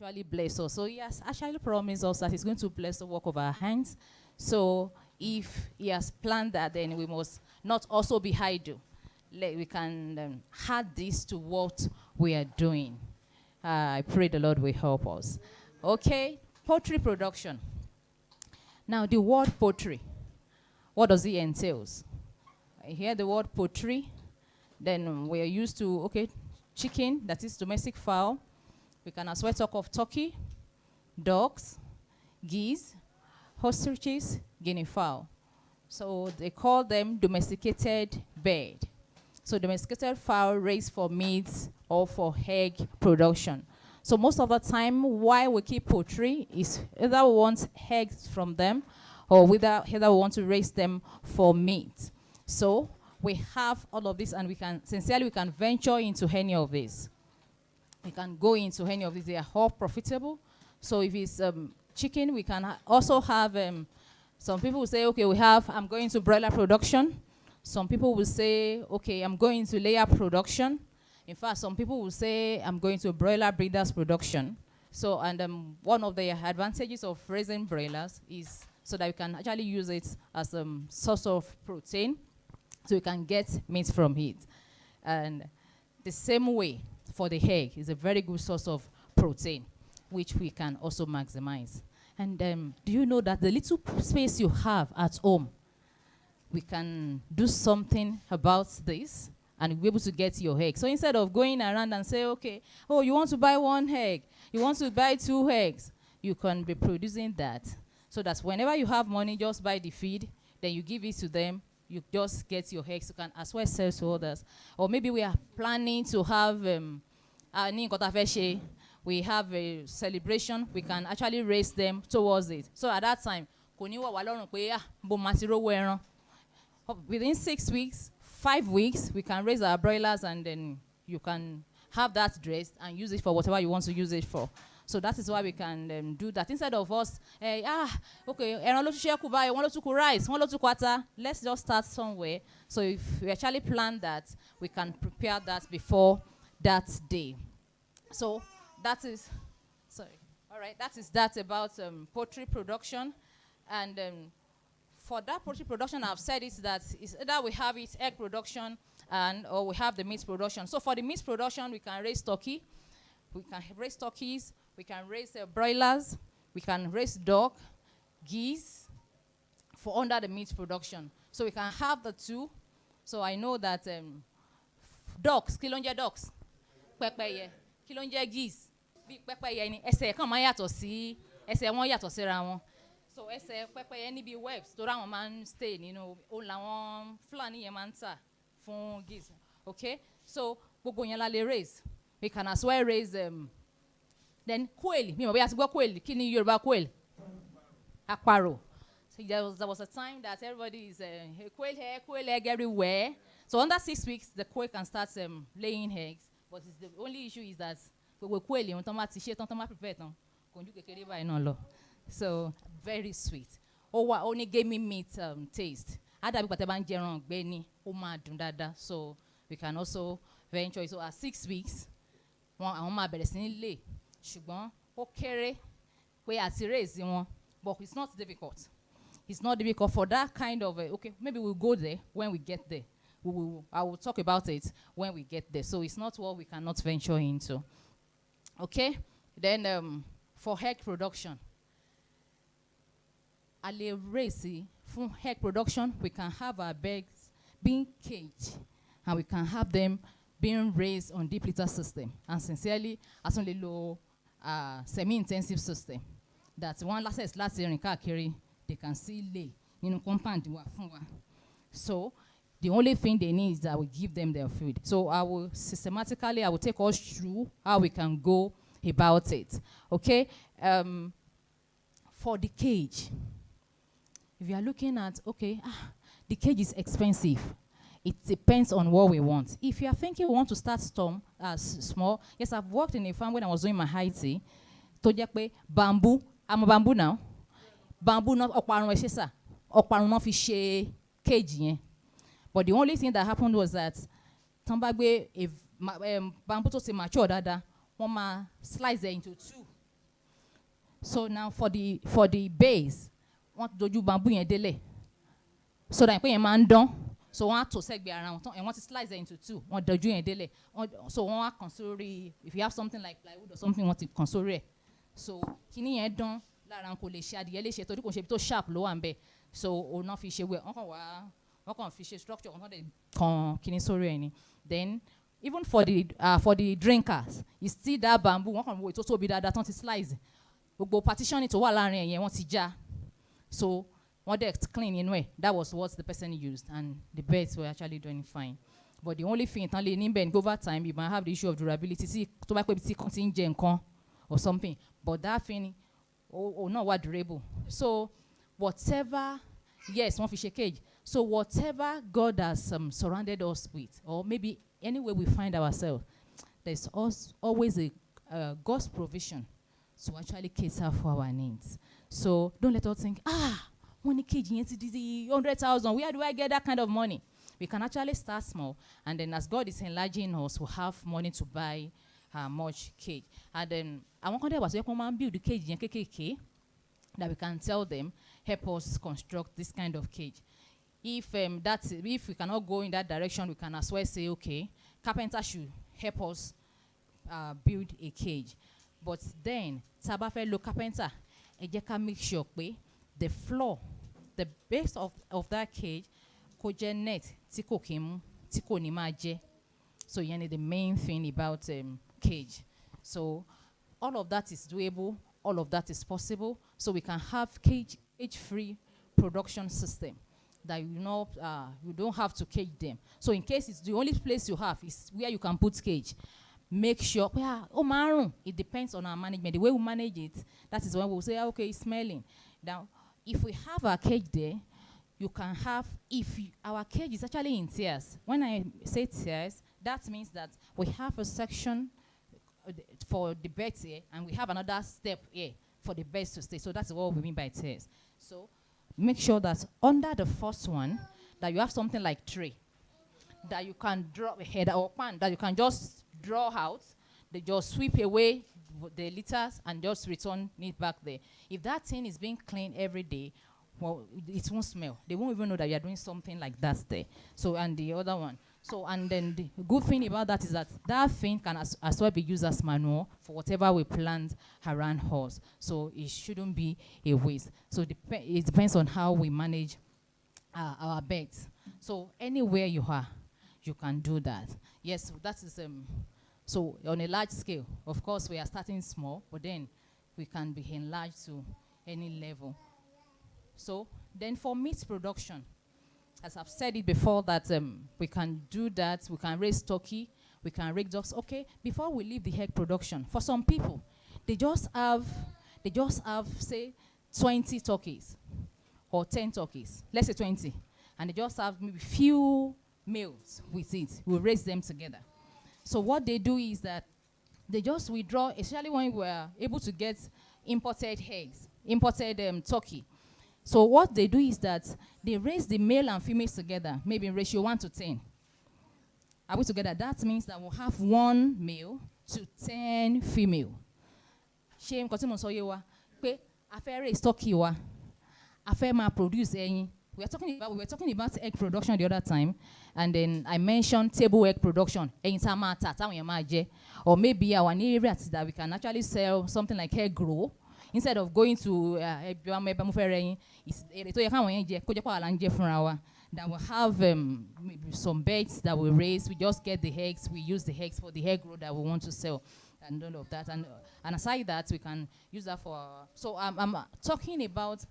actually bless us. So he has actually promised us that he's going to bless the work of our hands. So if he has planned that, then we must not also be idle. We can add this to what we are doing. I pray the Lord will help us. Okay, poultry production. Now, the word poultry, what does it entails? I hear the word poultry, then we are used to, okay, chicken, that is domestic fowl. We can as well talk of turkey, ducks, geese, ostriches, guinea fowl. So they call them domesticated bird. So domesticated fowl raised for meat or for egg production. So most of the time, why we keep poultry is either we want eggs from them or either we want to raise them for meat. So we have all of this, and we can venture into any of this. We can go into any of these. They are all profitable. So if it's chicken, we can also have, some people will say, okay, I'm going to broiler production. Some people will say, okay, I'm going to layer production. In fact, some people will say, I'm going to broiler breeders production. So, and one of the advantages of raising broilers is so that you can actually use it as a source of protein, so you can get meat from it. And the same way, for the egg is a very good source of protein, which we can also maximize. And do you know that the little space you have at home, we can do something about this and be able to get your egg. So instead of going around and say, okay, oh, you want to buy 1 egg, you want to buy 2 eggs, you can be producing that. So that whenever you have money, just buy the feed, then you give it to them, you just get your eggs. You can as well sell to others. Or maybe we are planning to have we have a celebration, we can actually raise them towards it. So at that time, within 6 weeks, 5 weeks, we can raise our broilers, and then you can have that dressed and use it for whatever you want to use it for. So that is why we can do that. Instead of us, okay, rice, let's just start somewhere. So if we actually plan that, we can prepare that before that day. So that is, all right, that is that about poultry production. And for that poultry production, I've said it that is either we have it egg production or we have the meat production. So for the meat production, we can raise turkey, we can raise turkeys, we can raise broilers, we can raise duck, geese for under the meat production. So we can have the two. So I know that ducks, kilonje ducks, pepeye, kilonje geese, big pepeye ni ẹsẹ̀ kan máa yàtọ̀ sí ẹsẹ̀ wọn yàtọ̀ síra wọn. So ẹsẹ̀ pepeye ni bí webs tó ra wọn máa ń stay nínú ó làwọn Fúlàní yẹn máa ń tà fún geese. Okay, so gbogbo yẹn la lè raise. We can as well raise then quail. Mi mọ̀ bóyá ti gbọ́ quail. Kí ni Yorùbá quail? Àparò. So there was a time that everybody is quail egg everywhere. So under 6 weeks, the quail can start laying eggs. But the only issue is that we quail yẹn tán bá ti ṣe tán tán bá prepare tán kò ní kékeré báyìí náà lọ. So very sweet. Ó ní gamey meat taste. Á dàbí pàtẹ́ bá ń jẹran ọ̀gbẹ́ ni ó máa dùn dáadáa. So we can also venture. So at 6 weeks, àwọn máa bẹ̀rẹ̀ sí ní lay. Ṣùgbọ́n ó kéré pé àti raise wọn, but it's not difficult. It's not difficult for that kind of okay, maybe we'll go there when we get there. I will talk about it when we get there. So it's not what we cannot venture into. Okay? Then for egg production, a lè raise fún egg production, we can have our eggs being caged, and we can have them being raised on deep litter system. And sincerely, as only low semi-intensive system that one last year in Kakiri, they can still lay in compound. So the only thing they need is that we give them their food. So I will take us through how we can go about it. Okay? For the cage, if you are looking at, okay, the cage is expensive. It depends on what we want. If you are thinking we want to start small, yes, I've worked in a farm when I was doing my IT. Bamboo, I'm a bamboo now. Bamboo not okparun no fi she cage. But the only thing that happened was that tambagbe if bamboo to say mature dada, one ma slice it into 2. So now for the base, want dojú bamboo yẹn délẹ̀. So that pé yẹn máa ń dán. So wọ́n á tò sẹ́gbẹ̀ẹ́ ara wọn and wọ́n ti slice it into two. Wọ́n dojú yẹn délẹ̀. So wọ́n á kàn sórí, if you have something like plywood or something, wọ́n ti kàn sórí ẹ̀. So kíní yẹn dán lára wọn kò lè ṣe adìyẹ léṣe torí kò ṣe ibi tó sharp ló wà ń bẹ̀. So òun náà fi ṣe wẹ̀ wọ́n kàn fi ṣe structure wọ́n dẹ̀ kàn kíní sórí ẹ̀ ni. Then even for the drinkers, it's still that bamboo. Wọ́n kàn wo ètò tóbi dáadáa tán ti slice. Gbogbo partitioning tó wà láàrin ẹ̀yẹn wọ́n ti já. So what they clean in way. That was what the person used, and the beds were actually doing fine. But the only thing, over time, you might have the issue of durability. See, or something. But that thing, not what durable. So whatever, yes, one fish cage. So whatever God has surrounded us with, or maybe anywhere we find ourselves, there's always a God's provision to actually cater for our needs. So don't let us think, money kg 100,000. Where do I get that kind of money? We can actually start small, and then as God is enlarging us, we'll have money to buy much cage. And then I want to build the cage that we can tell them, help us construct this kind of cage. If we cannot go in that direction, we can as well say, okay, carpenter should help us build a cage. But then, Tabafello carpenter, make sure the floor, the base of that cage, net, tiko ni maje. So the main thing about cage. So all of that is doable, all of that is possible. So we can have cage-free production system that you don't have to cage them. So in case it's the only place you have is where you can put cage, make sure, it depends on our management. The way we manage it, that is when we'll say, okay, it's smelling. Now, if we have our cage there, you can have, our cage is actually in tiers. When I say tiers, that means that we have a section for the birds here, and we have another step here for the birds to stay. So that's what we mean by tiers. So make sure that under the first one, that you have something like tray, that you can draw a head or pan, that you can just draw out, they just sweep away the litters and just return it back there. If that thing is being cleaned every day, well, it won't smell. They won't even know that you are doing something like that there. So, and the other one. So, and then the good thing about that is that that thing can as well be used as manure for whatever we plant around us. So it shouldn't be a waste. So it depends on how we manage our beds. So anywhere you are, you can do that. Yes, so that is so on a large scale. Of course, we are starting small, but then we can be enlarged to any level. So then for meat production, as I've said it before, that we can do that. We can raise turkey. We can raise ducks. Okay, before we leave the egg production, for some people, they just have say 20 turkeys or 10 turkeys. Let's say 20, and they just have maybe few males with it. We'll raise them together. So what they do is that they just withdraw, especially when we're able to get imported eggs, imported turkey. So what they do is that they raise the male and females together, maybe in ratio 1:10. Are we together? That means that we'll have 1 male to 10 female. Shame, because we raise turkey, produce any. We were talking about egg production the other time, and then I mentioned table egg production. Or maybe our areas that we can actually sell something like egg roll. Instead of going to that will have some beds that we raise. We just get the eggs. We use the eggs for the egg roll that we want to sell, and all of that. And aside that, we can use that for. So I'm talking about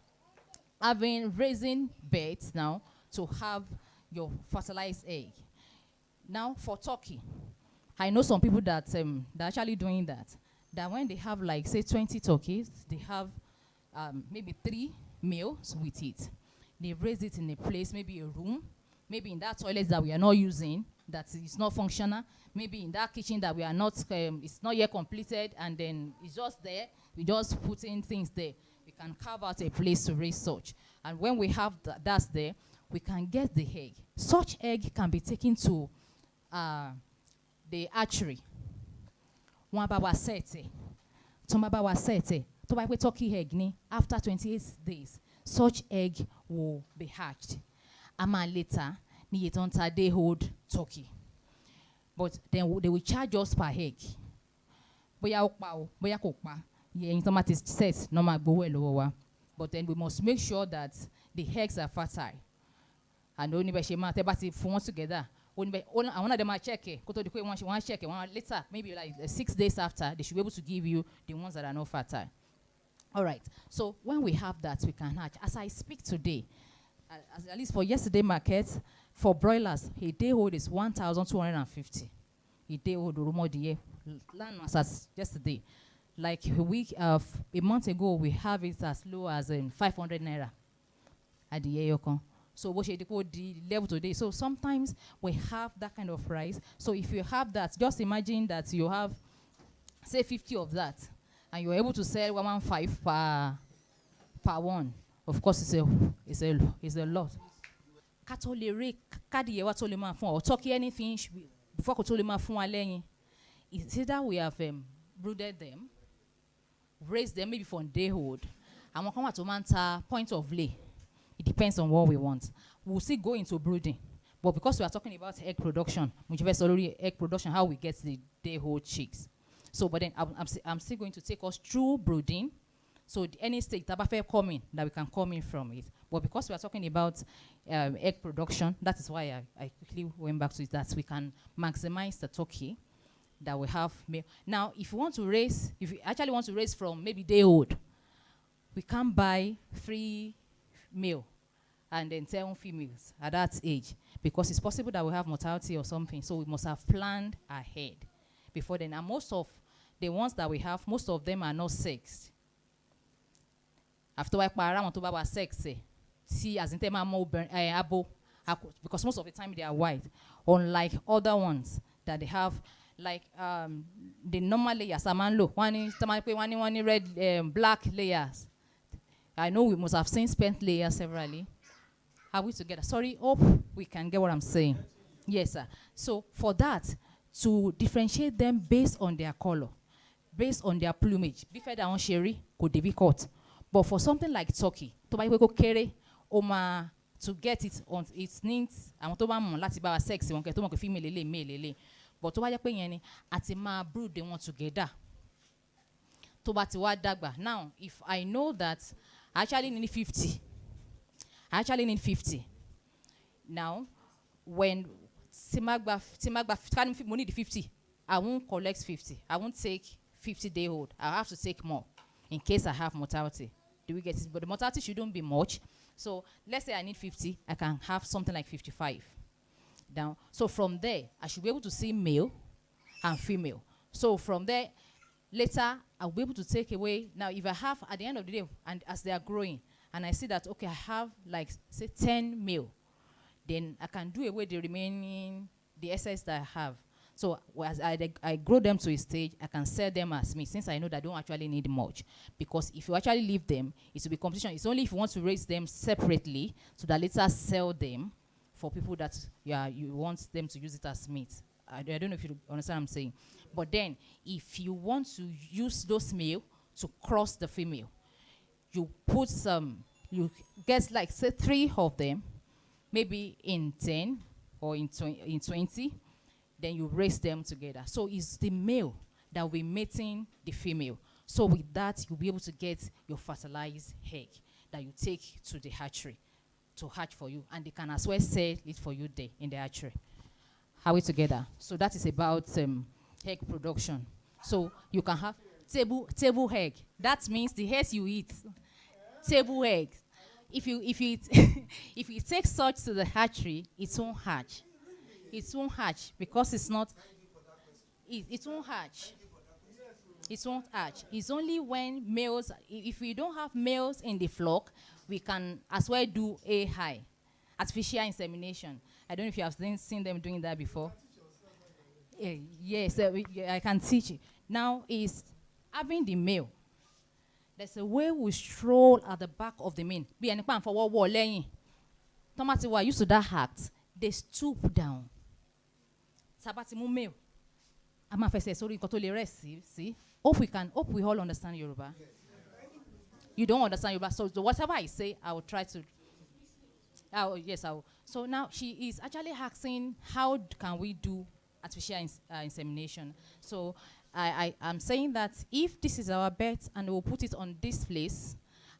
raising beds now to have your fertilized egg. Now for turkey, I know some people that they're actually doing that. That when they have like say 20 turkeys, they have maybe 3 males with it. They raise it in a place, maybe a room, maybe in that toilet that we are not using, that is not functional, maybe in that kitchen that we are not, it's not yet completed, and then it's just there. We just put in things there. We can carve out a place to raise such. And when we have that's there, we can get the egg. Such egg can be taken to the hatchery. One baba sete. Tomaba sete. tó bá pé turkey egg ni, after 28 days, such egg will be hatched. A máa later ní iye tó ń ta day old turkey. But then they will charge us per egg. Bóyá ó pa o, bóyá kò pa. Ẹyin tó máa ti set no máa gbowó ẹ̀ lọ́wọ́ wa. But then we must make sure that the eggs are fertile. And ó ní bẹ́ẹ̀ ṣe máa tẹ́ bá ti fún wọn together. Àwọn náà dẹ̀ máa check ẹ̀ kó tó di pé wọ́n check ẹ̀ later, maybe like 6 days after, they should be able to give you the ones that are not fertile. All right. So when we have that, we can hatch. As I speak today, at least for yesterday market, for broilers, a day old is 1,250. A day old Urumodiye. Land as yesterday. Like a month ago, we have it as low as 500 naira at the Yeyokon. So what should the level today? So sometimes we have that kind of price. So if you have that, just imagine that you have, say, 50 of that, and you're able to sell 115 per one. Of course, it's a lot. Or turkey anything before it's either we have brooded them, raised them maybe from day old, and we come to point of lay. It depends on what we want. We'll still go into brooding, but because we are talking about egg production, which is already egg production, how we get the day old chicks. So, but then I'm still going to take us through brooding. So any state tabafe coming that we can come in from it. But because we are talking about egg production, that is why I quickly went back to it, that we can maximize the turkey that we have. Now, if you actually want to raise from maybe day old, we can buy 3 male and then 10 females at that age, because it's possible that we have mortality or something. So we must have planned ahead before then. And most of the ones that we have, most of them are not sexed. After I sex, see as in them abo, because most of the time they are white, unlike other ones that they have, like the normal layers, one red, black layers. I know we must have seen spent layers severally. Are we together? Sorry, hope we can get what I'm saying. Yes, sir. So for that, to differentiate them based on their color, based on their plumage, be fed on sherry could be caught. But for something like turkey, to buy carry to get it on its needs, I want to buy sex, one get to female male. But to buy at a brood they want together. To buy dagba. Now, if I know that I actually need 50. Now, when Timagba money the 50, I won't collect 50. I won't take 50 day old. I have to take more in case I have mortality. Do we get it? But the mortality shouldn't be much. So let's say I need 50, I can have something like 55. Now, so from there, I should be able to see male and female. So from there, later, I'll be able to take away. Now, if I have, at the end of the day, and as they are growing, and I see that, okay, I have, like, say, 10 male, then I can do away the remaining, the excess that I have. So as I grow them to a stage, I can sell them as meat, since I know that I don't actually need much. Because if you actually leave them, it will be competition. It's only if you want to raise them separately, so that later sell them for people that you want them to use it as meat. I don't know if you understand what I'm saying. But then, if you want to use those male to cross the female, you put you get like, say, 3 of them, maybe in 10 or in 20, then you raise them together. So it's the male that will be mating the female. So with that, you'll be able to get your fertilized egg that you take to the hatchery to hatch for you. And they can as well sell it for you there in the hatchery. Are we together? So that is about egg production. So you can have table egg. That means the eggs you eat. Table egg. If you take such to the hatchery, it won't hatch. It won't hatch because it's not. It won't hatch. It won't hatch. It's only when males. If we don't have males in the flock, we can as well do AI, artificial insemination. I don't know if you have seen them doing that before. Yes, I can teach you. Now is having the male. There's a way we stroll at the back of the male. Be any pan for what laying. Tomati wa used to that act. They stoop down. Sabati mu male. I'm a sorry, see. Hope we all understand Yoruba. You don't understand Yoruba. So whatever I say, I will try to. Yes, I will. So now she is actually asking, how can we do artificial insemination? So I am saying that if this is our bet and we'll put it on this place,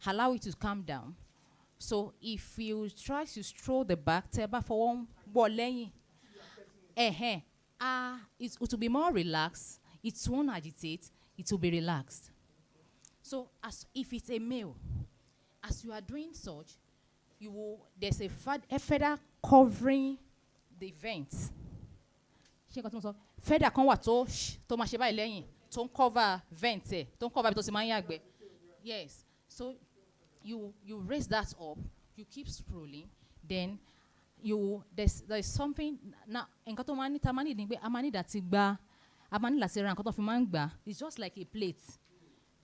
allow it to calm down. So if you try to stroll the back, teba for one boleyin, it will be more relaxed. It won't agitate. It will be relaxed. So as if it's a male, as you are doing such, there's a feather covering the vents. Feather kan wà tó máa ṣe báyìí lẹ́yìn tó ń cover vent ẹ̀ tó ń cover bí tó ti máa ń yàgbẹ́. Yes. So you raise that up, you keep scrolling, then there's something now. Nǹkan tó máa ní ta máa ní pé a máa ní láti gbá, a máa ní láti ra nǹkan tó fi máa ń gbà. It's just like a plate.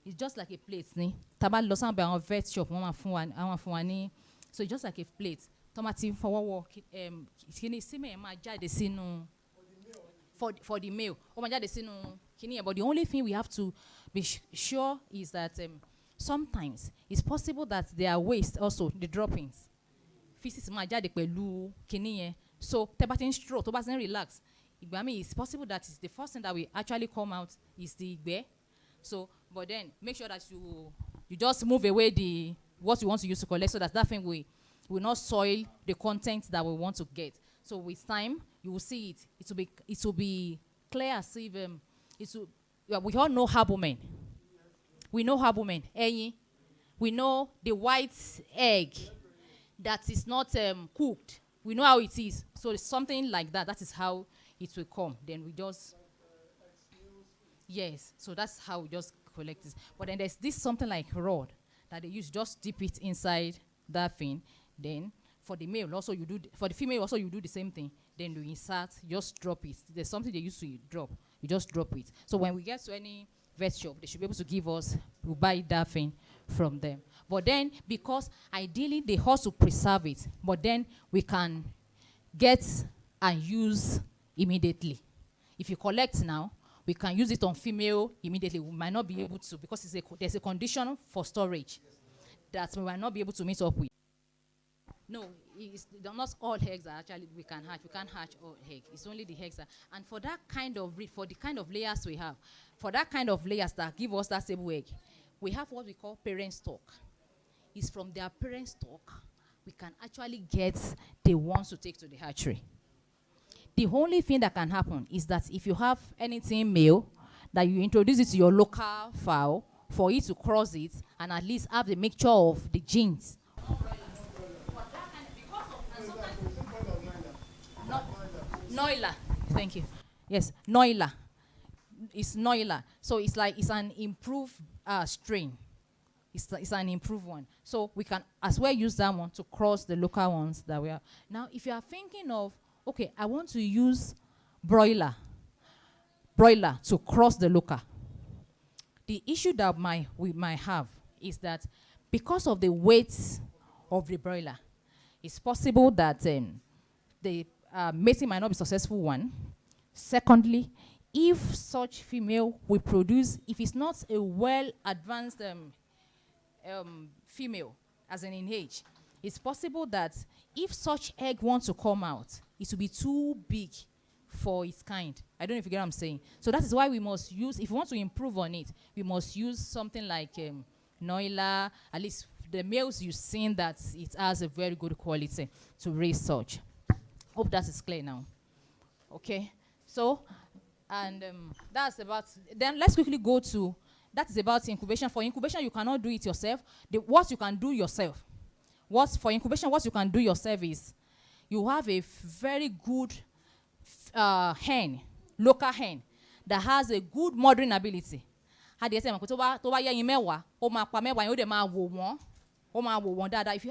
It's just like a plate ni. Tá bá lọ sábẹ́ àwọn vet shop wọ́n máa fún wa ní. So it's just like a plate. Tomati fọwọ́wọ́ kíni símẹ̀ máa jáde sínú for the male. Ó máa jáde sínú kíni yẹn. But the only thing we have to be sure is that sometimes it's possible that there are waste also, the droppings. Feces máa jáde pẹ̀lú kíni yẹn. So tẹ́ bá ti ń stroll, tó bá ti ń relax, ìgbà mi it's possible that the first thing that will actually come out is the ìgbẹ́. So but then make sure that you just move away what you want to use to collect, so that thing will not soil the content that we want to get. So with time, you will see it. It will be clear as if we all know herbalmen. We know herbalmen. We know the white egg that is not cooked. We know how it is. So it's something like that. That is how it will come. Then we just yes. So that's how we just collect this. But then there's this something like rod that they use, just dip it inside that thing. Then for the male also you do, for the female also you do the same thing. Then you insert, just drop it. There's something they used to drop. You just drop it. So when we get to any vet shop, they should be able to give us, we'll buy that thing from them. But then, because ideally they also preserve it, but then we can get and use immediately. If you collect now, we can use it on female immediately. We might not be able to, because there's a condition for storage that we might not be able to meet up with. No, not all eggs are actually we can hatch. We can't hatch all eggs. It's only the eggs. And for that kind of for the kind of layers we have, for that kind of layers that give us that stable egg, we have what we call parent stock. It's from their parent stock we can actually get the ones to take to the hatchery. The only thing that can happen is that if you have anything male, that you introduce it to your local fowl for it to cross it and at least have the mixture of the genes. Noila. Thank you. Yes, Noila. It's Noila. So it's like it's an improved strain. It's an improved one. So we can as well use that one to cross the local ones that we are. Now, if you are thinking of, okay, I want to use broiler to cross the local. The issue that we might have is that because of the weight of the broiler, it's possible that the mating might not be successful, one. Secondly, if such female will produce, if it's not a well-advanced female, as in age, it's possible that if such egg wants to come out, it will be too big for its kind. I don't know if you get what I'm saying. So that is why we must use, if we want to improve on it, we must use something like Noila, at least the males you've seen that it has a very good quality to raise such. Hope that is clear now. Okay. So, and that's about, then let's quickly go to, that is about incubation. For incubation, you cannot do it yourself. What you can do yourself, for incubation, what you can do yourself is, you have a very good hen, local hen, that has a good mothering ability. If you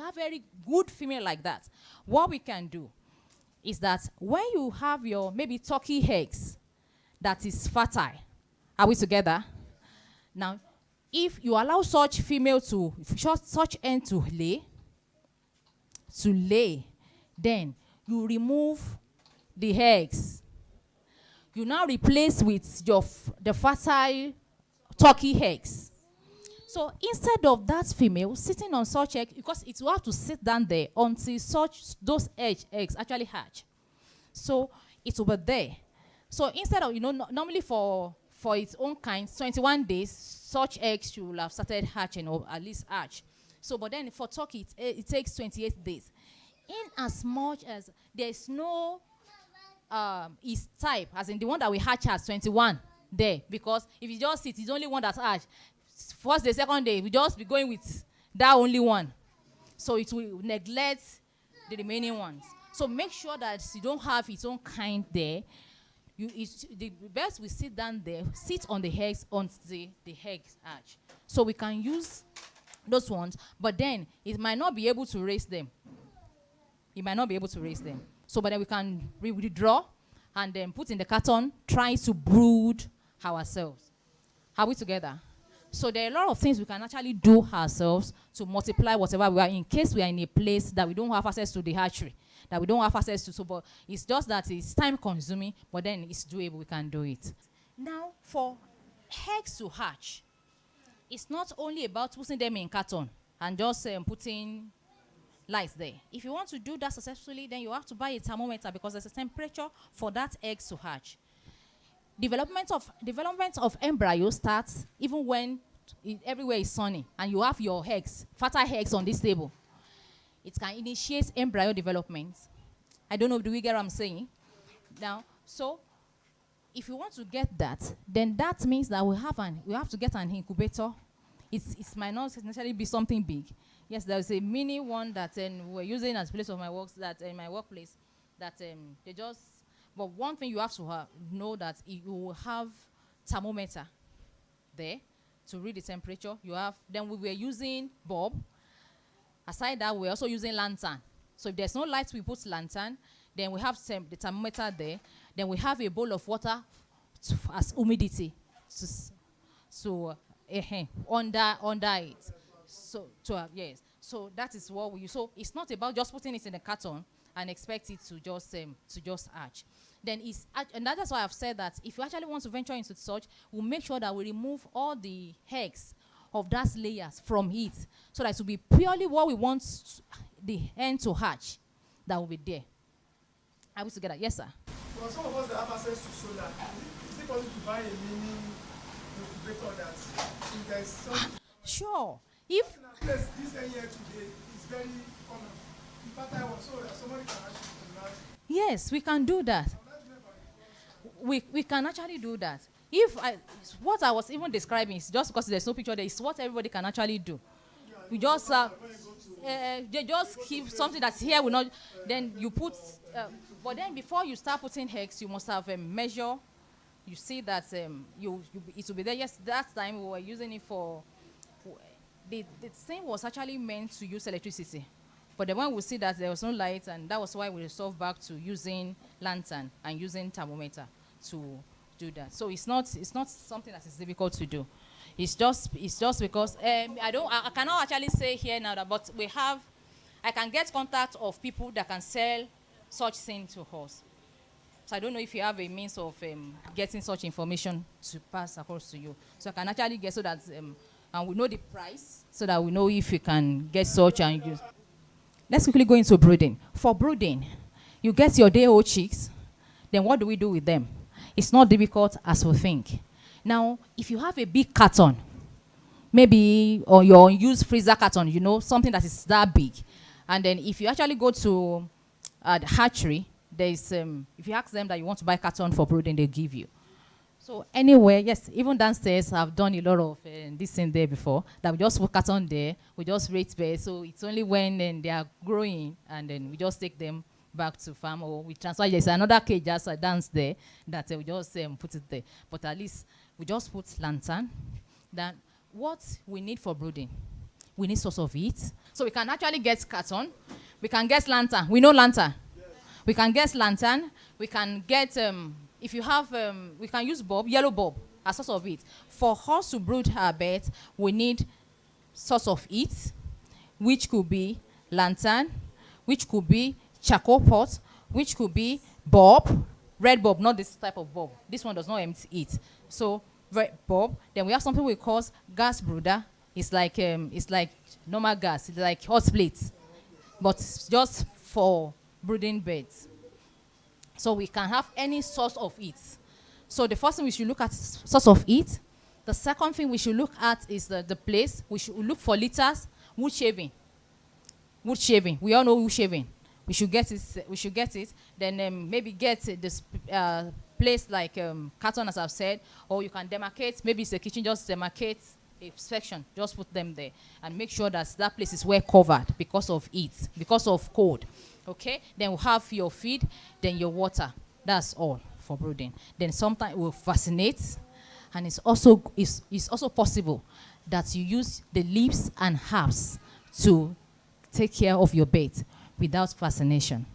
have very good female like that, what we can do is that when you have your maybe turkey eggs that is fertile, are we together? Now, if you allow such female such hen to lay, then you remove the eggs. You now replace with the fertile turkey eggs. So instead of that female sitting on such egg, because it will have to sit down there until such those eggs actually hatch. So it will be there. So instead of, normally for its own kind, 21 days, such eggs should have started hatching or at least hatch. So, but then for turkey, it takes 28 days. In as much as there is no is type, as in the one that we hatch at 21 there, because if you just sit, it's only one that hatch. First day, second day, we just be going with that only one. So it will neglect the remaining ones. So make sure that you don't have its own kind there. The best we sit down there, sit on the eggs until the eggs hatch. So we can use those ones, but then it might not be able to raise them. It might not be able to raise them. So, but then we can withdraw and then put in the carton, try to brood ourselves. Are we together? So there are a lot of things we can actually do ourselves to multiply whatever we are, in case we are in a place that we don't have access to the hatchery, that we don't have access to. So, but it's just that it's time consuming, but then it's doable. We can do it. Now, for eggs to hatch, it's not only about putting them in carton and just putting lights there. If you want to do that successfully, then you have to buy a thermometer, because there's a temperature for that egg to hatch. Development of embryo starts even when everywhere is sunny and you have your eggs, fertile eggs on this table. It can initiate embryo development. I don't know, do we get what I'm saying? Now, so if you want to get that, then that means that we have to get an incubator. It might not necessarily be something big. Yes, there's a mini one that we're using as place of my works, that in my workplace, that they just. But one thing you have to know that you will have thermometer there to read the temperature. Then we were using bulb. Aside that, we're also using lantern. So if there's no light, we put lantern. Then we have the thermometer there. Then we have a bowl of water as humidity. So under it. So yes. So that is what we use. So it's not about just putting it in a carton and expect it to just hatch. Then and that's why I've said that if you actually want to venture into such, we'll make sure that we remove all the eggs of that layers from it, so that it will be purely what we want the hen to hatch that will be there. Are we together? Yes, sir. For some of us that have access to solar, is it possible to buy a mini incubator that if there's some... Sure. If this here today is very common. In fact, I was so that somebody can actually enlarge. Yes, we can do that. We can actually do that. What I was even describing is just because there's no picture there, is what everybody can actually do. We just they just keep something that's here. Will not. Then you put. But then before you start putting eggs, you must have a measure. You see that it will be there. Yes, that time we were using it for. The thing was actually meant to use electricity. But then when we see that there was no light, and that was why we resolved back to using lantern and using thermometer to do that. So it's not something that is difficult to do. It's just because I cannot actually say here now that, but I can get contact of people that can sell such thing to us. So I don't know if you have a means of getting such information to pass across to you. So I can actually get, so that and we know the price, so that we know if you can get such and use. Let's quickly go into brooding. For brooding, you get your day-old chicks. Then what do we do with them? It's not difficult as we think. Now, if you have a big carton, maybe, or your used freezer carton, something that is that big, and then if you actually go to the hatchery, there's if you ask them that you want to buy carton for brooding, they give you. So anyway, yes, even downstairs, I've done a lot of this thing there before, that we just put carton there, we just rate bed, so it's only when they are growing, and then we just take them back to farm, or we transfer. There's another cage just down there that we just put it there. But at least we just put lantern. Then what we need for brooding, we need source of heat. So we can actually get carton, we can get lantern. We know lantern. Yes. We can get lantern. We can get if you have we can use bulb, yellow bulb as source of heat. For us to brood our bed, we need source of heat, which could be lantern, which could be charcoal pot, which could be bulb, red bulb, not this type of bulb. This one does not emit heat. So red bulb. Then we have something we call gas brooder. It's like normal gas. It's like hot plates, but just for brooding birds. So we can have any source of it. So the first thing we should look at is source of it. The second thing we should look at is the place. We should look for litters, wood shaving. Wood shaving. We all know wood shaving. We should get it. We should get it. Then maybe get this place like carton, as I've said, or you can demarcate. Maybe it's a kitchen. Just demarcate a section. Just put them there and make sure that that place is well covered because of it, because of cold. Okay. Then we'll have your feed. Then your water. That's all for brooding. Then sometimes we'll vaccinate, and it's also possible that you use the leaves and herbs to take care of your bed without vaccination.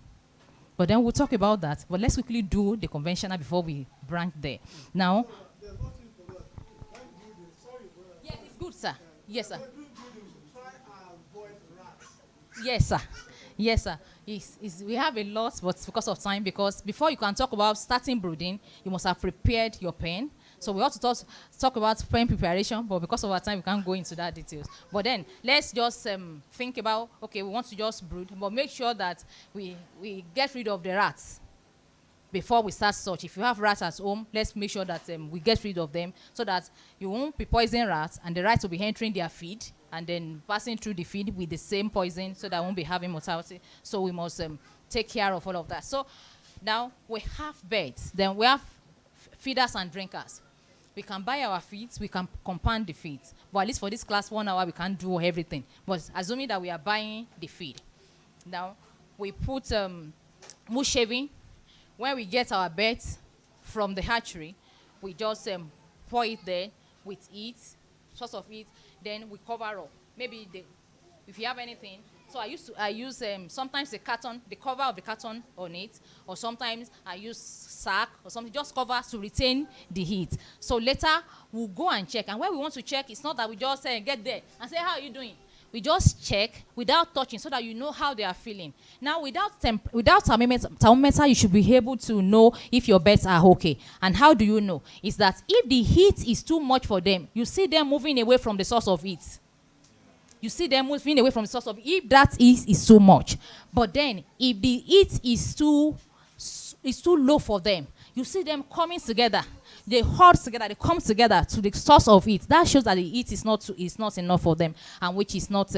But then we'll talk about that. But let's quickly do the conventional before we branch there. Now, yes, it's good, sir. Yes, sir. Yes, sir. Yes, sir. We have a lot, but because of time, because before you can talk about starting brooding, you must have prepared your pen. So we ought to talk about pen preparation, but because of our time, we can't go into that details. But then let's just think about, okay, we want to just brood, but make sure that we get rid of the rats before we start such. If you have rats at home, let's make sure that we get rid of them so that you won't be poisoning rats and the rats will be entering their feed and then passing through the feed with the same poison so that won't be having mortality. So we must take care of all of that. So now we have beds, then we have feeders and drinkers. We can buy our feeds, we can compound the feeds. But at least for this class 1 hour, we can't do everything. But assuming that we are buying the feed. Now, we put wood shaving. When we get our beds from the hatchery, we just pour it there with it, source of it, then we cover up. Maybe if you have anything. So I use sometimes the carton, the cover of the carton on it, or sometimes I use sack or something, just cover to retain the heat. So later we'll go and check. And when we want to check, it's not that we just get there and say, how are you doing? We just check without touching so that you know how they are feeling. Now, without thermometer, you should be able to know if your birds are okay. And how do you know? Is that if the heat is too much for them, you see them moving away from the source of heat. You see them moving away from the source of heat. If that is too much. But then, if the heat is too low for them, you see them coming together. They hold together, they come together to the source of it. That shows that the heat is not enough for them, and which is not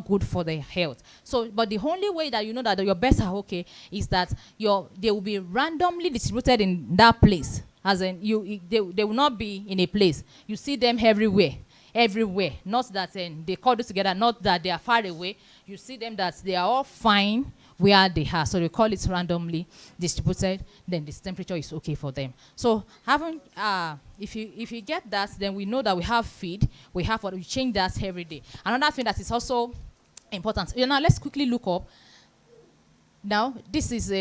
good for their health. So, but the only way that you know that your birds are okay is that they will be randomly distributed in that place. As in, they will not be in a place. You see them everywhere. Not that they cuddle together, not that they are far away. You see them that they are all fine where they are. So we call it randomly distributed. Then this temperature is okay for them. So having if you get that, then we know that we have feed. We change that every day. Another thing that is also important. Now let's quickly look up. Now this is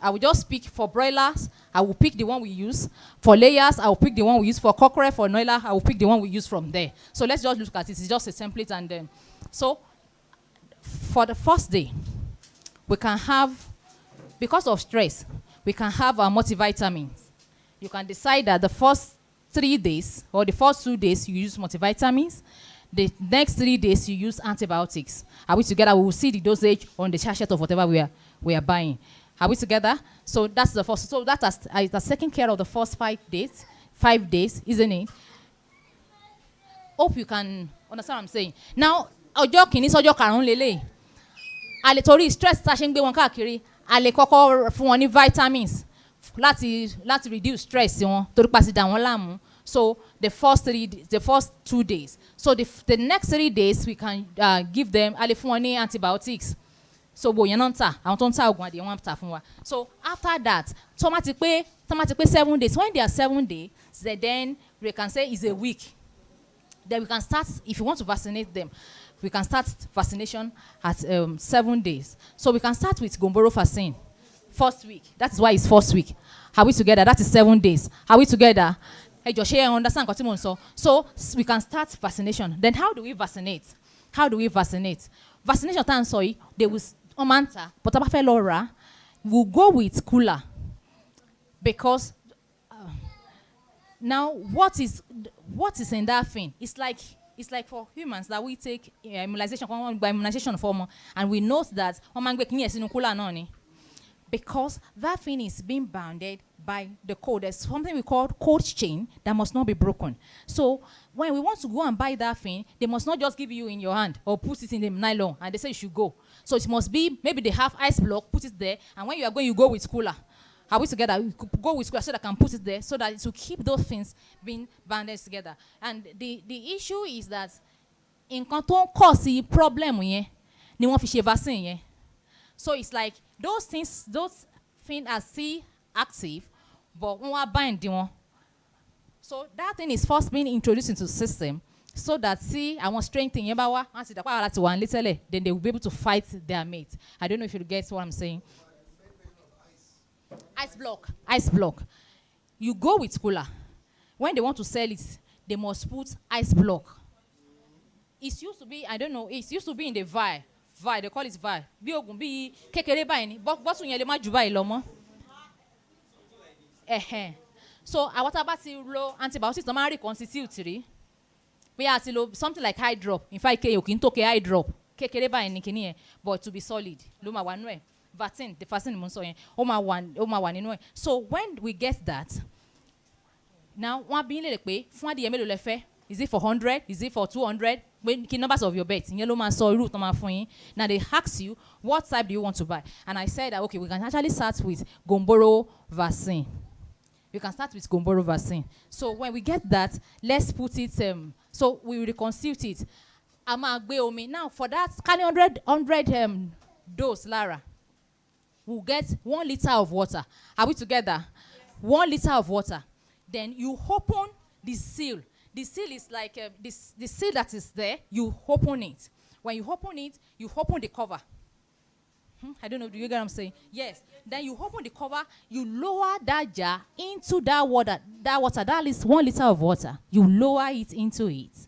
I will just pick for broilers. I will pick the one we use. For layers, I will pick the one we use. For cockerel, for noiler, I will pick the one we use from there. So let's just look at it. It's just a template. And so for the first day, we can have, because of stress, we can have our multivitamins. You can decide that the first 3 days or the first 2 days you use multivitamins. The next 3 days you use antibiotics. Are we together? We will see the dosage on the sachet of whatever we are buying. Are we together? So that's the first. So that has taken care of the first 5 days. 5 days, isn't it? Hope you can understand what I'm saying. Now, ọjọ́ kìíní sọ́jọ́ karùn-ún lélẹ̀. A lè torí stress tá a ṣe ń gbé wọn káàkiri. A lè kọ́kọ́ fún wọn ní vitamins láti reduce stress wọn torí pa sí dà wọ́n láàmú. So the first 2 days. So the next 3 days we can give them a lè fún wọn ní antibiotics. So bo yẹn náà ń tà àwọn tó ń ta oògùn adìyẹ wọn ń tà fún wa. So after that tó má ti pé 7 days, when they are 7 days, then we can say it's a week. Then we can start, if you want to vaccinate them, we can start vaccination at 7 days. So we can start with Gomboro vaccine first week. That is why it's first week. Are we together? That is 7 days. Are we together? Hey Josh, I understand what you so. So we can start vaccination. Then how do we vaccinate? Vaccination time sorry, they will manta, but Laura will go with cooler because now what is in that thing? It's like it's like for humans that we take immunization by immunization form, and we note that because that thing is being bounded by the code. There's something we call code chain that must not be broken. So when we want to go and buy that thing, they must not just give you in your hand or put it in the nylon and they say you should go. So it must be, maybe they have ice block, put it there, and when you are going, you go with cooler. Are we together? You could go with cooler so that I can put it there so that it will keep those things being banded together. And the issue is that in canton cause the problem ni wọ́n fi ṣe vaccine yẹn. So it's like those things are still active, but when we bind them. So that thing is first being introduced into the system so that I want strengthening then they will be able to fight their mate. I don't know if you get what I'm saying. Ice block. You go with cooler. When they want to sell it, they must put ice block. It used to be, I don't know, it used to be in the vial. They call it vial. Bí ogun bí kékeré báyìí ni, bottle yẹn lè má jù báyìí lọ mọ́. So àwọn tá bá ti lo antibiotics tó máa reconstitute rí. We have to lo something like eye drop. In fact, you can take eye drop. Kékeré báyìí ni kíní yẹn, but to be solid. Ló máa wà nínú ẹ̀. Vaccine, the vaccine mo sọ yẹn, ó máa wà nínú ẹ̀. So when we get that, now wọ́n bí lè pé fún adìyẹ mélòó lẹ fẹ́? Is it for 100? Is it for 200? Key numbers of your bets. Now they ask you, what type do you want to buy? And I said that, okay, we can actually start with Gomboro vaccine. We can start with Gomboro vaccine. So when we get that, let's put it, so we will reconstitute it. Now for that, can 100 dose, Lara, we'll get 1 liter of water. Are we together? 1 liter of water. Then you open the seal. The seal is like the seal that is there. You open it. When you open it, you open the cover. I don't know. Do you get what I'm saying? Yes. Then you open the cover. You lower that jar into that water. That is 1 liter of water. You lower it into it,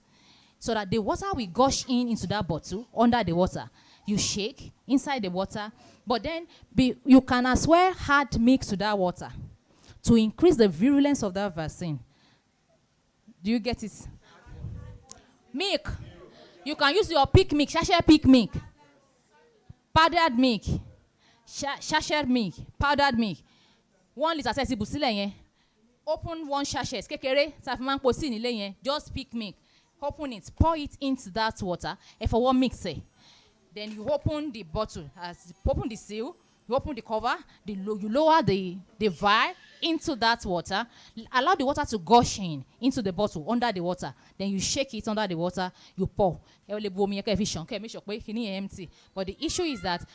so that the water will gush into that bottle under the water. You shake inside the water, but then you can as well add milk to that water to increase the virulence of that vaccine. Do you get it? Milk. You can use your peak milk, sachet peak milk, powdered milk, sachet milk, powdered milk. 1 liter says open 1 sachet. Just peak milk. Open it, pour it into that water, and for 1 mix. Then you open the bottle, open the seal, you open the cover, you lower the vial into that water, allow the water to gush into the bottle under the water. Then you shake it under the water, you pour. Make sure empty. But the issue is that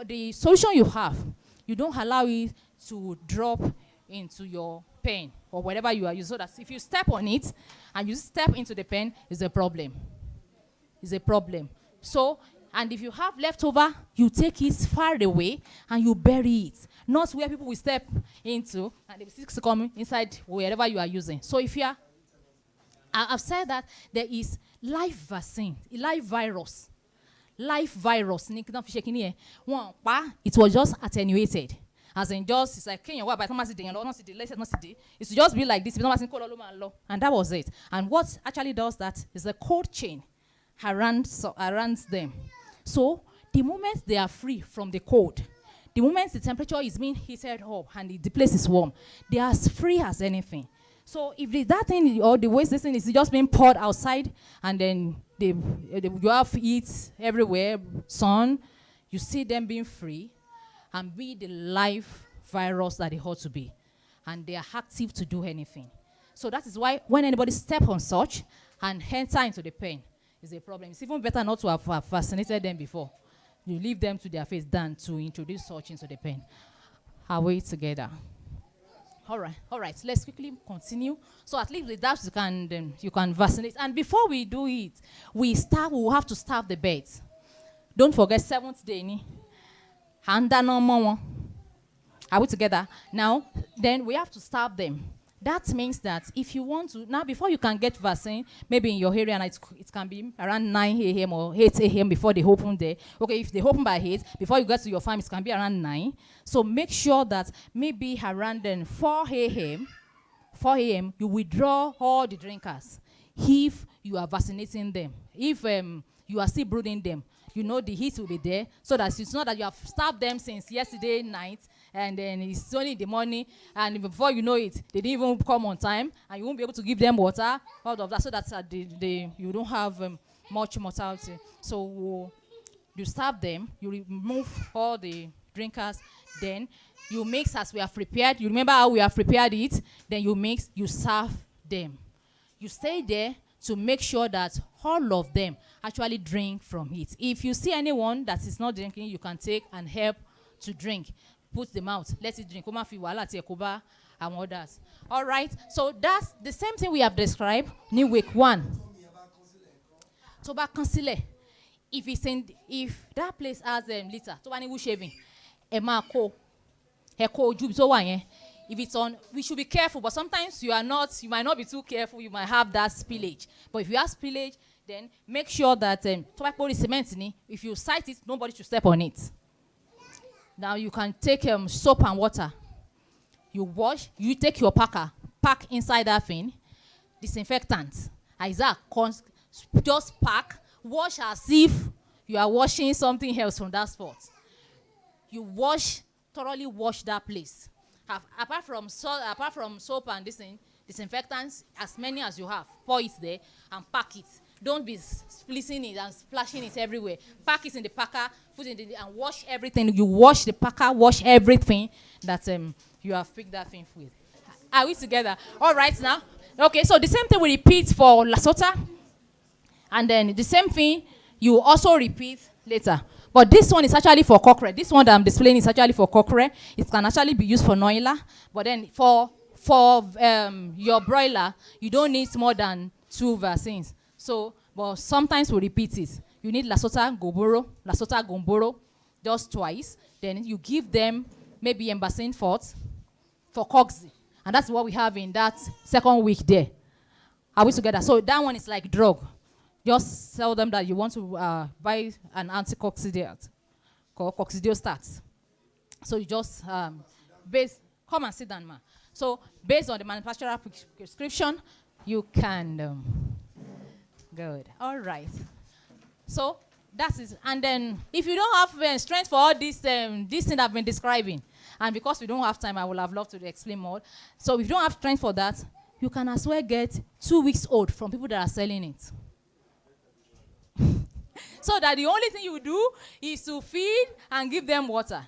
the solution you have, you don't allow it to drop into your pen or whatever you are using. So that if you step on it and you step into the pen, it's a problem. It's a problem. So, and if you have leftover, you take it far away and you bury it. Not where people will step into and they will still come inside wherever you are using. So if you are, I've said that there is live vaccine, live virus. Live virus. It was just attenuated. As in just, it's like, it's just be like this. And that was it. And what actually does that is a cold chain around them. So the moment they are free from the cold, the moment the temperature is being heated up and the place is warm, they are as free as anything. So if that thing or the waste this thing is just being poured outside and then you have heat everywhere, sun, you see them being free and be the live virus that they ought to be. And they are active to do anything. So that is why when anybody steps on such and enter into the pen, is a problem. It's even better not to have vaccinated them before. You leave them to their face than to introduce such into the pen. Are we together? All right. Let's quickly continue. So at least with that you can vaccinate. And before we do it, we will have to starve the birds. Don't forget 7th day. And no more. Are we together? Now, then we have to starve them. That means that if you want to, now before you can get vaccine, maybe in your area, and it can be around 9 a.m. or 8 a.m. before they open there. Okay, if they open by 8, before you get to your farm, it can be around 9. So make sure that maybe around then 4 a.m., you withdraw all the drinkers. if you are vaccinating them. If you are still brooding them, you know the heat will be there, so that it's not that you have starved them since yesterday night and then it's only in the morning, and before you know it, they didn't even come on time, and you won't be able to give them water, all of that, so that you don't have much mortality. So you starve them, you remove all the drinkers, then you mix as we have prepared. You remember how we have prepared it? Then you mix, you serve them. You stay there to make sure that all of them actually drink from it. If you see anyone that is not drinking, you can take and help to drink. Put them out, let it drink. And others. All right, so that's the same thing we have described in week 1. So back consider. If that place has litter, to any shaving, if it's on, we should be careful, but sometimes you might not be too careful, you might have that spillage. But if you have spillage, then make sure that if you sight it, nobody should step on it. Now you can take soap and water. You wash, you take your pack inside that thing, disinfectant. Isaac, just pack, wash as if you are washing something else from that spot. You thoroughly wash that place. Apart from soap and disinfectants, as many as you have, pour it there and pack it. Don't be splitting it and splashing it everywhere. Pack it in the packer, put it in and wash everything. You wash the packer, wash everything that you have picked that thing with. Are we together? All right now. Okay, so the same thing we repeat for Lasota, and then the same thing you also repeat later. But this one is actually for cockerel. This one that I'm displaying is actually for cockerel. It can actually be used for noila. But then for your broiler, you don't need more than 2 vaccines. So, but sometimes we repeat it. You need Lasota Gomboro, just twice. Then you give them maybe Embacin Fort for Coxy. And that's what we have in that 2nd week there. Are we together? So that one is like drug. Just tell them that you want to buy an anti-coccidial called coccidiostat. So you just come and sit down, ma. So based on the manufacturer prescription, you can good. All right. So that is, and then if you don't have strength for all this thing I've been describing, and because we don't have time, I would have loved to explain more. So if you don't have strength for that, you can as well get 2 weeks old from people that are selling it. So that the only thing you do is to feed and give them water.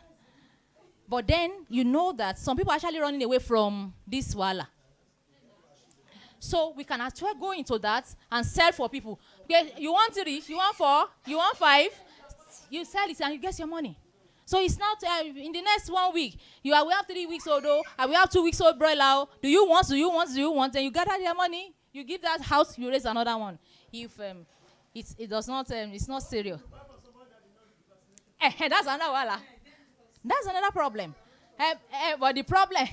But then you know that some people are actually running away from this wala. So we can actually go into that and sell for people. Okay, you want 3, you want 4, you want 5, you sell it and you get your money. So it's not in the next 1 week. We have 3 weeks old, and we have 2 weeks old broiler. Do you want? And you gather their money. You give that house, you raise another one. If it does not, it's not serious. That's another wala. That's another problem. But the problem,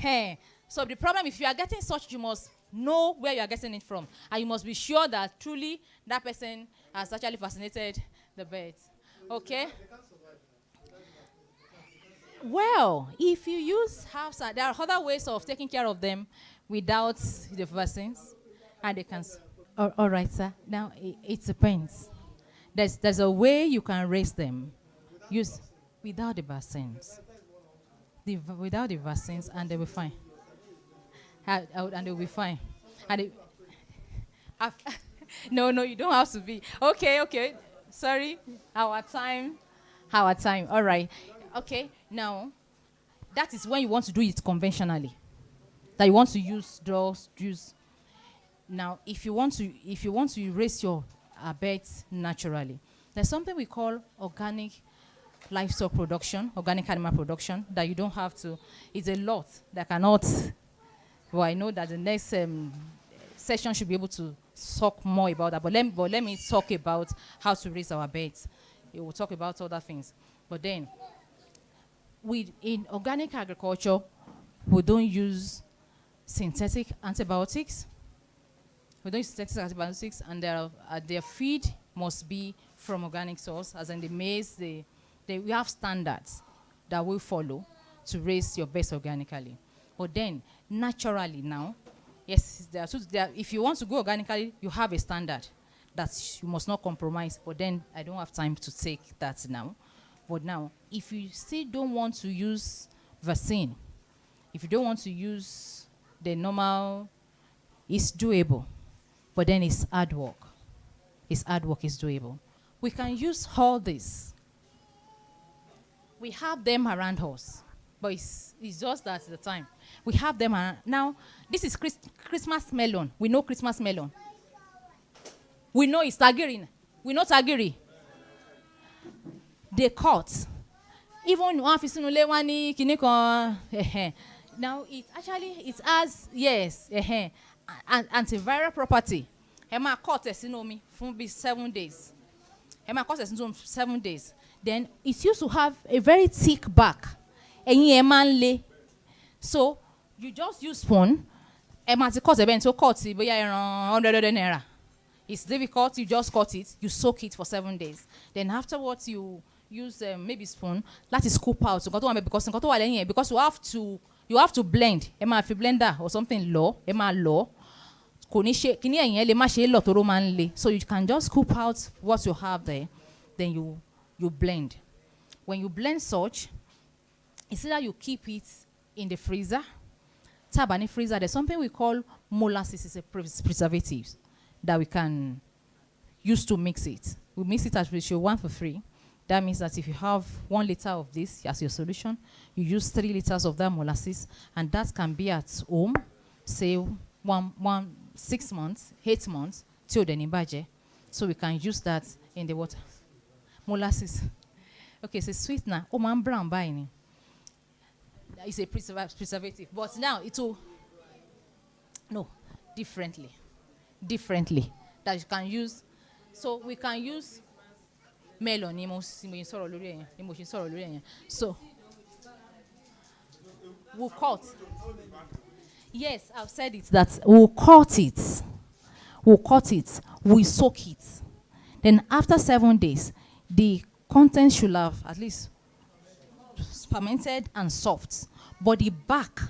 so the problem, if you are getting such, you must know where you are getting it from. And you must be sure that truly that person has actually vaccinated the birds. Okay? Well, if you use herbs, there are other ways of taking care of them without the vaccines. And they can. All right, sir. Now, it depends. There's a way you can raise them. Use without the vaccines. Without the vaccines, and they'll be fine. And they'll be fine. And no, you don't have to be. Okay. Sorry. Our time. All right. Okay. Now, that is when you want to do it conventionally. That you want to use drugs, juice. Now, if you want to raise your birds naturally, there's something we call organic livestock production, organic animal production, that you don't have to. It's a lot that cannot. Well, I know that the next session should be able to talk more about that. But let me talk about how to raise our birds. We will talk about other things. But then, in organic agriculture, we don't use synthetic antibiotics. And their feed must be from organic source, as in the maize. We have standards that we follow to raise your birds organically. But then, naturally now, Yes, if you want to go organically, you have a standard that you must not compromise. But then I don't have time to take that now. But now, if you still don't want to use vaccine, if you don't want to use the normal, it's doable. But then it's hard work. It's hard work, it's doable. We can use all this. We have them around us. But it's just that at the time. We have them around. Now, this is Christmas melon. We know Christmas melon. We know it's tangerine. We know tangerine. They cut. Even one fisinule wani kiniko. Now it has antiviral property. Ema cut esinomi for 7 days. Ema cut esinomi 7 days. Then it used to have a very thick back. So you just use spoon. Ema ti cut eben so cut it boya around 100 naira. It's difficult. You just cut it. You soak it for 7 days. Then afterwards you use maybe spoon. That is scoop out. Because you have to blend. Ema fi blender or something low. Ema low. So you can just scoop out what you have there. Then you blend. When you blend such, it's either you keep it in the freezer. Tabani freezer. There's something we call molasses. It's a preservative that we can use to mix it. We mix it at ratio 1:3. That means that if you have 1 liter of this as your solution, you use 3 liters of that molasses, and that can be at home, say 6 months, 8 months, till the nibaje. So we can use that in the water. Molasses. Okay, so sweetener. Oh, man, brown buying. It's a preservative, but now it will differently that you can use. So we can use melon. So we'll cut. Yes, I've said it. That we'll cut it. We soak it. Then after 7 days, the content should have at least fermented and soft. But the back,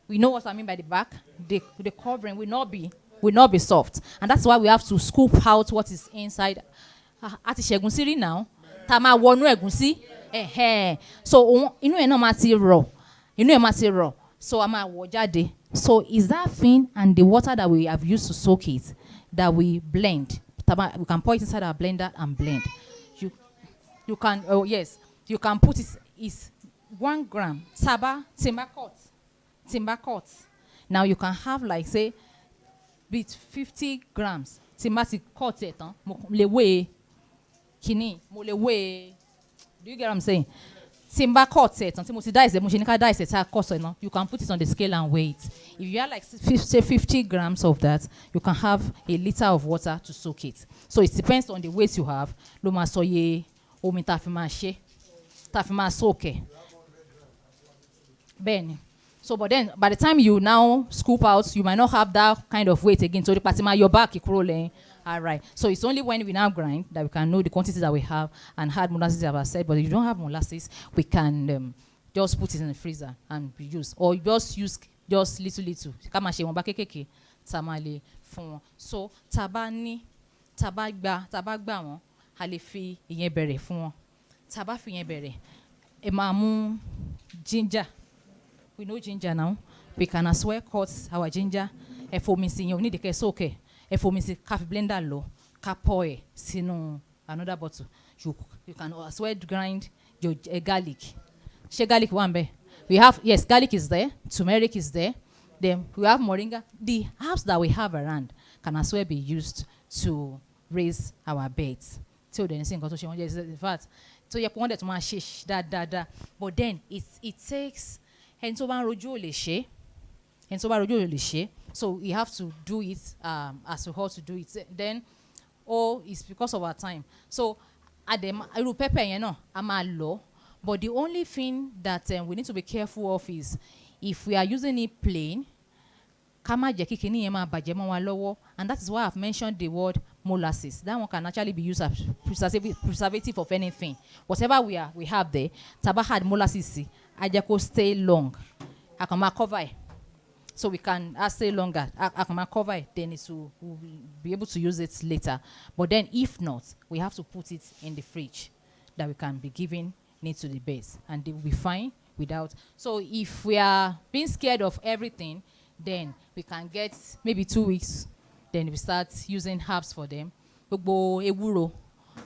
we know what I mean by the back. The covering will not be soft, and that's why we have to scoop out what is inside. Ati shegunsiri now, tama wonu egunsi. So inu e na ma ti raw. So ama wo jade. So is that thing and the water that we have used to soak it that we blend. We can pour it inside our blender and blend. You can you can put it is 1 gram timber cut. Now you can have like say with 50 grams timber cut it le weigh kini mo le weigh. Do you get what I'm saying? Timber cut it until you can put it on the scale and weigh it. If you have like 50 grams of that, you can have a liter of water to soak it. So it depends on the weight you have. Loma soye omi tafima soak. Ben. So, but then by the time you now scoop out, you might not have that kind of weight again. So the patima your back rolling. All right. So it's only when we now grind that we can know the quantities that we have and add molasses, as I said. But if you don't have molasses, we can just put it in the freezer and use, or just use just little. So tabagba won halefi iyen bere fún wọn. Taba fi iyen bere. E ma mu ginger. We know ginger now. We can as well cut our ginger. Efomisi you need the soak. Efomisi coffee blender low. Kapoe sinu another bottle. You can as well grind your garlic. She garlic one be. We have garlic is there. Turmeric is there. Then we have moringa. The herbs that we have around can as well be used to raise our beds. Till then, in fact, so you want to shish that. But then it takes so you have to do it as to how to do it. Then it's because of our time. So pepper, I'm low. But the only thing that we need to be careful of is if we are using it plain, and that is why I've mentioned the word molasses. That one can actually be used as preservative of anything. Whatever we have there, Taba had molasses. I just stay long. I can cover it. So we can stay longer. I can cover it, then we'll be able to use it later. But then if not, we have to put it in the fridge that we can be giving it to the birds, and they will be fine without. So if we are being scared of everything, then we can get maybe 2 weeks. Then we start using herbs for them. Gbogbo ewúro,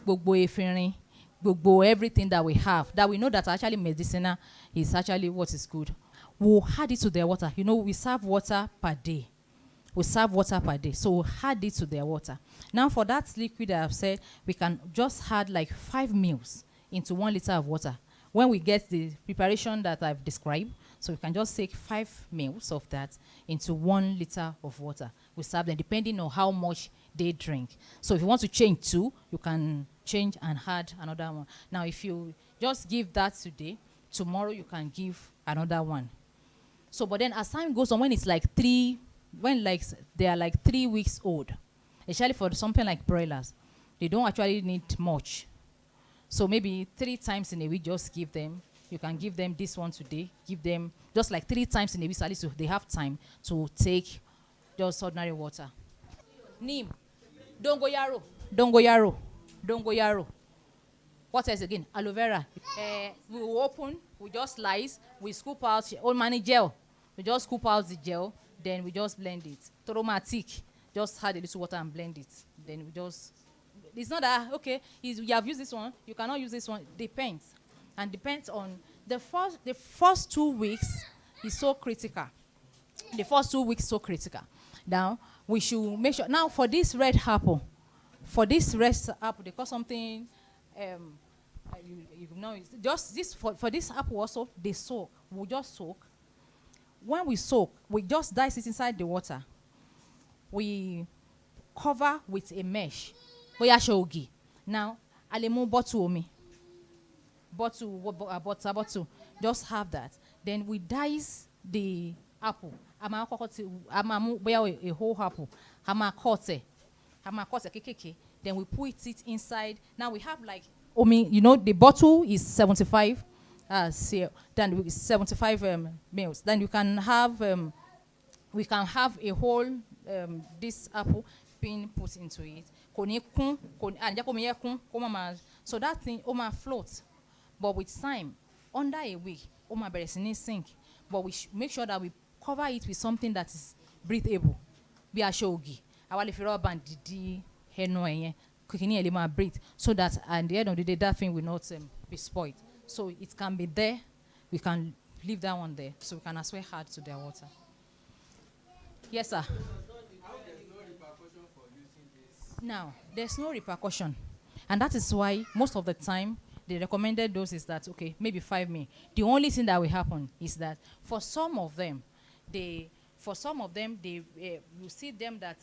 gbogbo efinrin, gbogbo everything that we have that we know that actually medicinal is actually what is good. We'll add it to their water. You know, we serve water per day. We serve water per day. So we'll add it to their water. Now for that liquid I've said, we can just add like 5 mils into 1 liter of water. When we get the preparation that I've described, so we can just take 5 mils of that into 1 liter of water. We serve them depending on how much they drink. So if you want to change 2, you can change and add another one. Now if you just give that today, tomorrow you can give another one. So but then as time goes on, when it's like they are like 3 weeks old, especially for something like broilers, they don't actually need much. So maybe 3 times in a week, just give them. You can give them this one today. Give them just like 3 times in a week, at least so they have time to take just ordinary water. Neem, dongoyaro, dongoyaro, dongoyaro. What else again? Aloe vera. We will open, we just slice, we scoop out old money gel. We just scoop out the gel, then we just blend it. Toromatic, just add a little water and blend it. Then we just, it's not that, okay, you have used this one, you cannot use this one. Depends. And depends on the first 2 weeks is so critical. The first 2 weeks so critical. Now, we should make sure, now for this red apple, they call something, you know, it's just this, for this apple also, they soak. We'll just soak. When we soak, we just dice it inside the water. We cover with a mesh. Now, alemu bottle. Just have that. Then we dice the apple. A whole apple. Then we put it inside. Now we have like, you know, the bottle is 75 then 75 mils. Then you can have, we can have a whole this apple being put into it. So that thing floats. But with time, under a week, sink. But we make sure that we cover it with something that is breathable. Be a shogi. Our band breathe, so that at the end of the day that thing will not be spoiled. So it can be there. We can leave that one there, so we can as well add to their water. Yes, sir. Now, there's no repercussion. And that is why most of the time, the recommended dose is that, okay, maybe 5 ml. The only thing that will happen is that for some of them, you see them that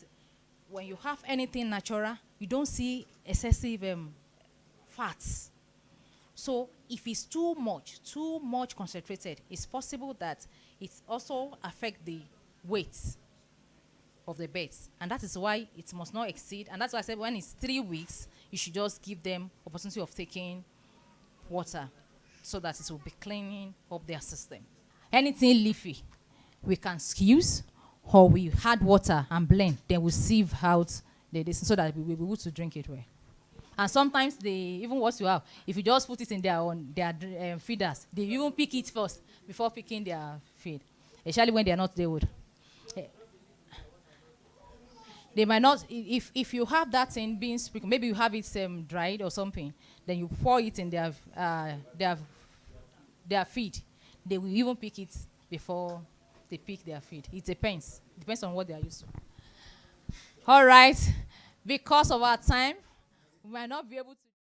when you have anything natural, you don't see excessive fats. So if it's too much concentrated, it's possible that it also affect the weight of the birds. And that is why it must not exceed. And that's why I said when it's 3 weeks, you should just give them opportunity of taking water so that it will be cleaning up their system. Anything leafy, we can squeeze, or we add water and blend, then we sieve out this so that we will be able to drink it well. And sometimes even what you have, if you just put it in their feeders, they even pick it first before picking their feed. Especially when they are not there wood. They might not, if you have that thing being sprinkled, maybe you have it dried or something, then you pour it in their feed. They will even pick it before they pick their feed. It depends. Depends on what they are used to. All right. Because of our time, we might not be able to